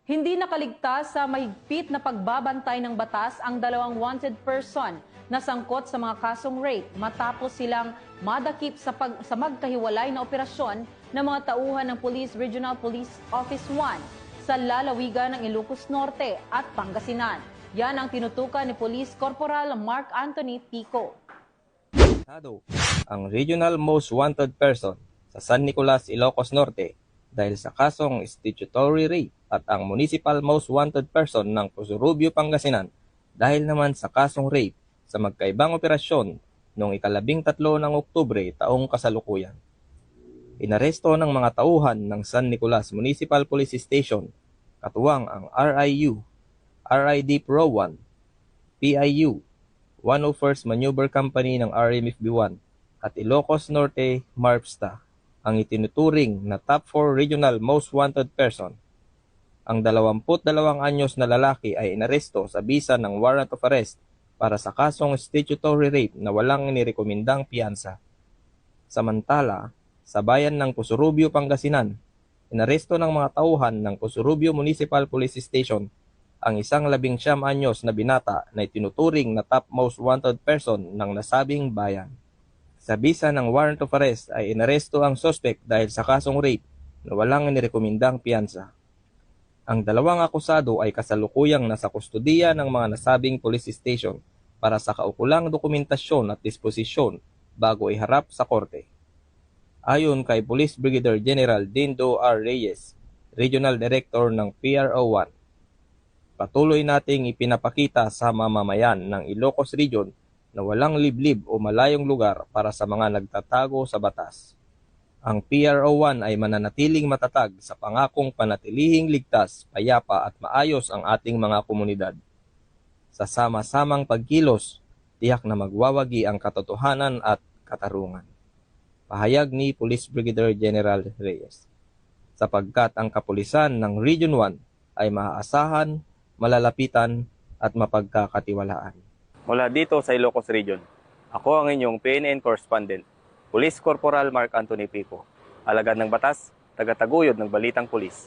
Hindi nakaligtas sa mahigpit na pagbabantay ng batas ang dalawang wanted person na sangkot sa mga kasong rape matapos silang madakip sa magkahiwalay na operasyon ng mga tauhan ng Police Regional Police Office 1 sa lalawigan ng Ilocos Norte at Pangasinan. Yan ang tinutukan ni Police Corporal Mark Anthony Pico. Ang Regional Most Wanted Person sa San Nicolas, Ilocos Norte dahil sa kasong statutory rape at ang Municipal Most Wanted Person ng Pusurubio, Pangasinan dahil naman sa kasong rape sa magkaibang operasyon noong 13 ng Oktubre taong kasalukuyan. Inaresto ng mga tauhan ng San Nicolas Municipal Police Station, katuwang ang RIU, RID Pro 1, PIU, 101st Maneuver Company ng RMFB1 at Ilocos Norte MARPSTA, ang itinuturing na top 4 regional most wanted person. Ang 22 anyos na lalaki ay inaresto sa bisa ng warrant of arrest para sa kasong statutory rape na walang inirekomendang piyansa. Samantala, sa bayan ng Pusurubio, Pangasinan, inaresto ng mga tauhan ng Pusurubio Municipal Police Station ang isang 19 anyos na binata na itinuturing na top most wanted person ng nasabing bayan. Sa bisa ng warrant of arrest ay inaresto ang suspect dahil sa kasong rape na walang inirekomendang piyansa. Ang dalawang akusado ay kasalukuyang nasa kustudiya ng mga nasabing police station para sa kaukulang dokumentasyon at disposisyon bago iharap sa korte. Ayon kay Police Brigadier General Dindo R. Reyes, Regional Director ng PRO1, patuloy nating ipinapakita sa mamamayan ng Ilocos Region na walang liblib o malayong lugar para sa mga nagtatago sa batas. Ang PRO1 ay mananatiling matatag sa pangakong panatilihing ligtas, payapa at maayos ang ating mga komunidad. Sa sama-samang pagkilos, tiyak na magwawagi ang katotohanan at katarungan. Pahayag ni Police Brigadier General Reyes. Sapagkat ang kapulisan ng Region 1 ay maaasahan, malalapitan at mapagkakatiwalaan. Mula dito sa Ilocos Region, ako ang inyong PNN correspondent, Police Corporal Mark Anthony Pico, alagad ng batas, tagataguyod ng Balitang Pulis.